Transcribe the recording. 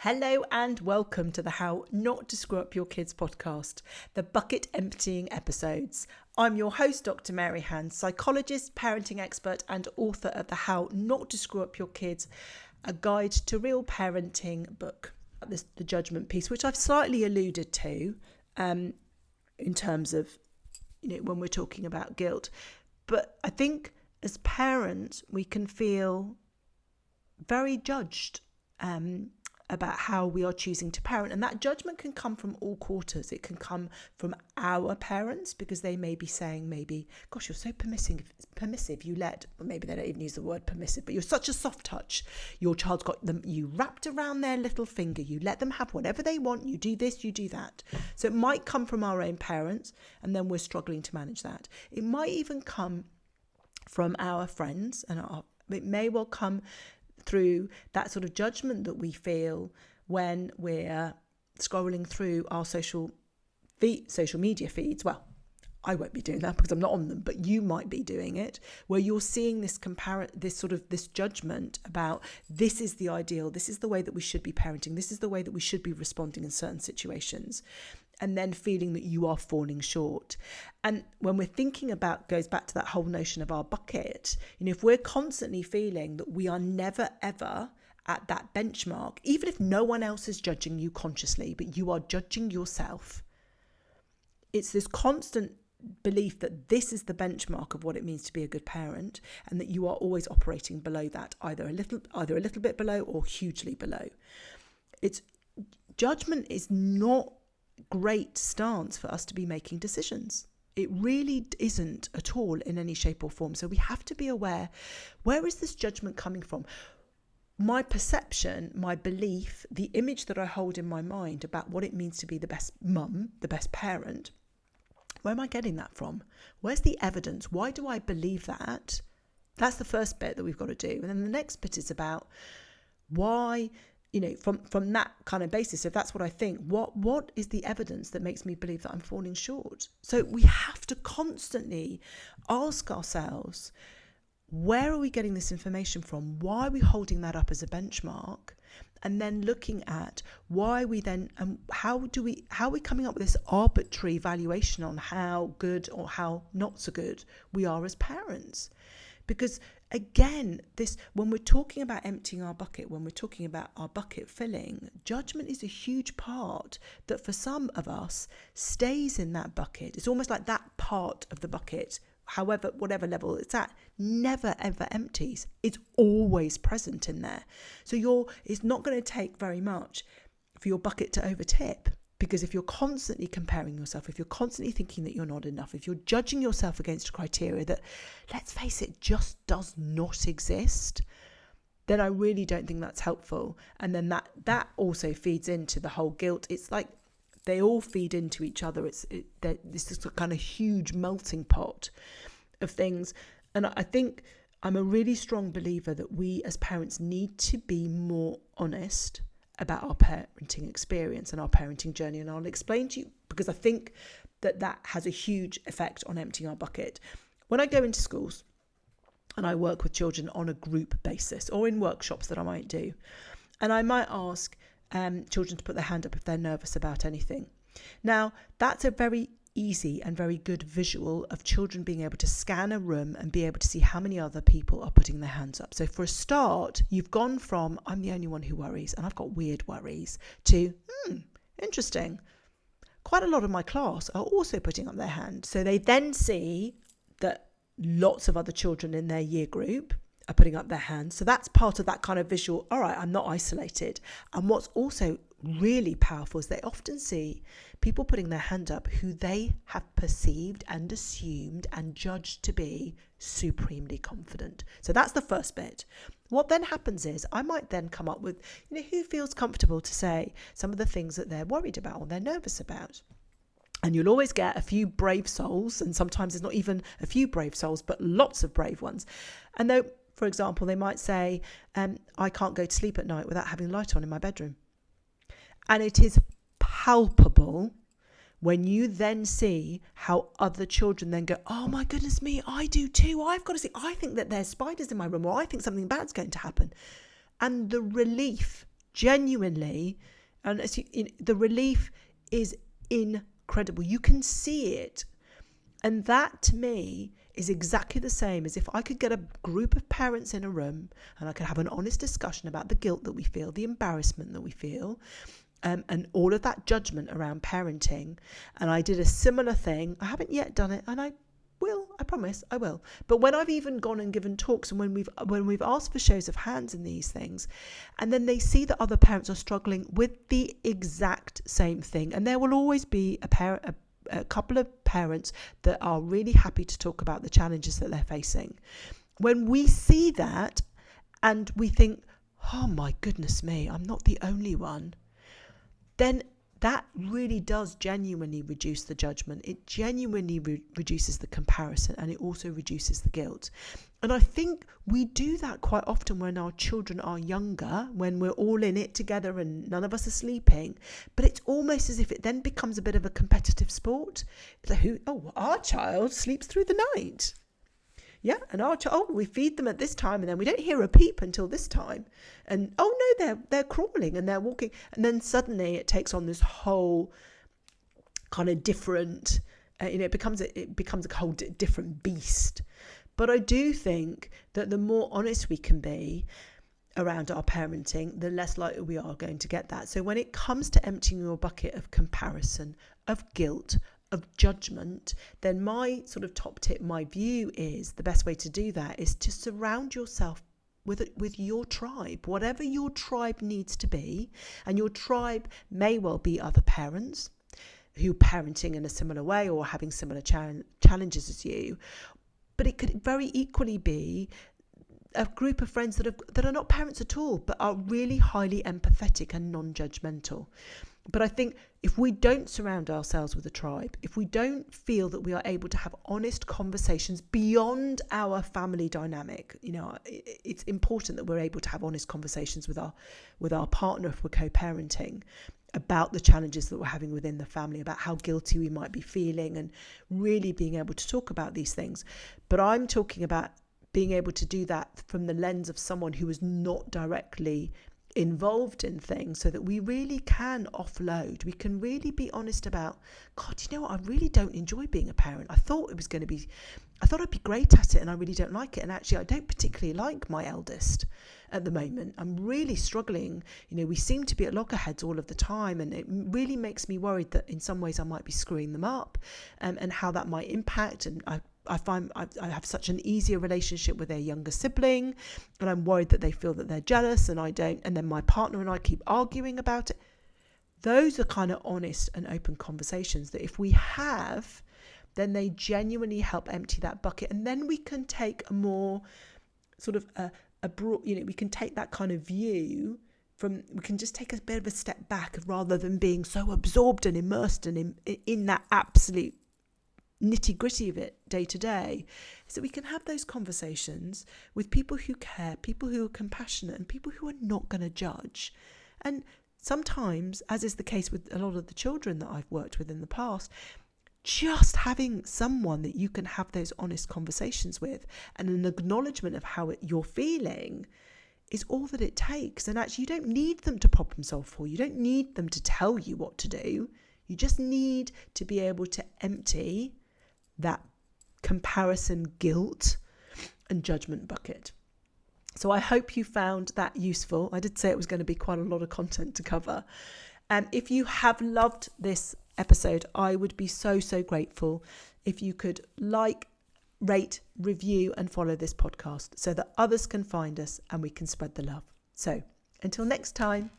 Hello and welcome to the How Not to Screw Up Your Kids podcast, the bucket emptying episodes. I'm your host, Dr. Mary Hand, psychologist, parenting expert and author of the How Not to Screw Up Your Kids, a guide to real parenting book. The judgment piece, which I've slightly alluded to in terms of, when we're talking about guilt. But I think as parents, we can feel very judged about how we are choosing to parent. And that judgment can come from all quarters. It can come from our parents because they may be saying gosh, you're so permissive, you let, or maybe they don't even use the word permissive, but you're such a soft touch. Your child's got them, you wrapped around their little finger, you let them have whatever they want, you do this, you do that. So it might come from our own parents and then we're struggling to manage that. It might even come from our friends and it may well come through that sort of judgment that we feel when we're scrolling through our social media feeds. Well, I won't be doing that because I'm not on them, but you might be doing it, where you're seeing this judgment about this is the ideal, this is the way that we should be parenting, this is the way that we should be responding in certain situations, and then feeling that you are falling short. And when we're thinking about, goes back to that whole notion of our bucket, if we're constantly feeling that we are never ever at that benchmark, even if no one else is judging you consciously, but you are judging yourself, it's this constant belief that this is the benchmark of what it means to be a good parent, and that you are always operating below that, either a little bit below or hugely below. Judgment is not great stance for us to be making decisions. It really isn't at all in any shape or form. So we have to be aware, where is this judgment coming from? My perception, my belief, the image that I hold in my mind about what it means to be the best mum, the best parent, where am I getting that from? Where's the evidence? Why do I believe that? That's the first bit that we've got to do. And then the next bit is about why, from that kind of basis, if that's what I think, what is the evidence that makes me believe that I'm falling short? So we have to constantly ask ourselves, where are we getting this information from? Why are we holding that up as a benchmark? And then looking at why we then, how are we coming up with this arbitrary valuation on how good or how not so good we are as parents? Because again, when we're talking about emptying our bucket, when we're talking about our bucket filling, judgment is a huge part that for some of us stays in that bucket. It's almost like that part of the bucket, whatever level it's at, never ever empties. It's always present in there. So it's not going to take very much for your bucket to overtip. Because if you're constantly comparing yourself, if you're constantly thinking that you're not enough, if you're judging yourself against a criteria that, let's face it, just does not exist, then I really don't think that's helpful. And then that also feeds into the whole guilt. It's like they all feed into each other. This is a kind of huge melting pot of things. And I think I'm a really strong believer that we as parents need to be more honest about our parenting experience and our parenting journey. And I'll explain to you, because I think that has a huge effect on emptying our bucket. When I go into schools and I work with children on a group basis or in workshops that I might do, and I might ask children to put their hand up if they're nervous about anything. Now, that's a very easy and very good visual of children being able to scan a room and be able to see how many other people are putting their hands up. So for a start, you've gone from, I'm the only one who worries and I've got weird worries, to, interesting. Quite a lot of my class are also putting up their hand. So they then see that lots of other children in their year group are putting up their hands. So that's part of that kind of visual, all right, I'm not isolated. And what's also really powerful is they often see people putting their hand up who they have perceived and assumed and judged to be supremely confident. So that's the first bit. What then happens is I might then come up with, who feels comfortable to say some of the things that they're worried about or they're nervous about. And you'll always get a few brave souls, and sometimes it's not even a few brave souls, but lots of brave ones. And though, for example, they might say, I can't go to sleep at night without having light on in my bedroom. And it is palpable when you then see how other children then go, oh my goodness me, I do too. I've got to see, I think that there's spiders in my room, or I think something bad's going to happen. And the relief genuinely, and the relief is incredible. You can see it. And that to me is exactly the same as if I could get a group of parents in a room and I could have an honest discussion about the guilt that we feel, the embarrassment that we feel, and all of that judgment around parenting. And I did a similar thing. I haven't yet done it, and I promise I will. But when I've even gone and given talks, and when we've asked for shows of hands in these things, and then they see that other parents are struggling with the exact same thing, and there will always be a couple of parents that are really happy to talk about the challenges that they're facing. When we see that and we think, oh my goodness me, I'm not the only one, then that really does genuinely reduce the judgment. It genuinely reduces the comparison, and it also reduces the guilt. And I think we do that quite often when our children are younger, when we're all in it together and none of us are sleeping. But it's almost as if it then becomes a bit of a competitive sport. It's like, our child sleeps through the night. Yeah, and our child, we feed them at this time, and then we don't hear a peep until this time. And they're crawling and they're walking, and then suddenly it takes on this whole kind of different. It becomes a whole different beast. But I do think that the more honest we can be around our parenting, the less likely we are going to get that. So when it comes to emptying your bucket of comparison, of guilt, of judgment, then my sort of top tip, my view is the best way to do that is to surround yourself with your tribe, whatever your tribe needs to be. And your tribe may well be other parents who are parenting in a similar way or having similar challenges as you. But it could very equally be a group of friends that are not parents at all, but are really highly empathetic and non-judgmental. But I think if we don't surround ourselves with a tribe, if we don't feel that we are able to have honest conversations beyond our family dynamic, it's important that we're able to have honest conversations with our partner if we're co-parenting about the challenges that we're having within the family, about how guilty we might be feeling, and really being able to talk about these things. But I'm talking about being able to do that from the lens of someone who is not directly involved in things, so that we really can offload. We can really be honest about, God, I really don't enjoy being a parent. I thought I'd be great at it, and I really don't like it. And actually, I don't particularly like my eldest at the moment. I'm really struggling. We seem to be at loggerheads all of the time, and it really makes me worried that in some ways I might be screwing them up, and how that might impact. And I find I have such an easier relationship with their younger sibling, and I'm worried that they feel that they're jealous and I don't, and then my partner and I keep arguing about it. Those are kind of honest and open conversations that if we have, then they genuinely help empty that bucket, and then we can take a more sort of a broad, we can take that kind of view we can just take a bit of a step back rather than being so absorbed and immersed and in that absolute nitty-gritty of it day to day, so we can have those conversations with people who care, people who are compassionate, and people who are not going to judge. And sometimes, as is the case with a lot of the children that I've worked with in the past, just having someone that you can have those honest conversations with and an acknowledgement of how you're feeling is all that it takes. And actually, you don't need them to problem solve for you. You don't need them to tell you what to do. You just need to be able to empty that comparison, guilt and judgment bucket. So I hope you found that useful. I did say it was going to be quite a lot of content to cover. If you have loved this episode, I would be so grateful if you could like, rate, review and follow this podcast so that others can find us and we can spread the love. So until next time.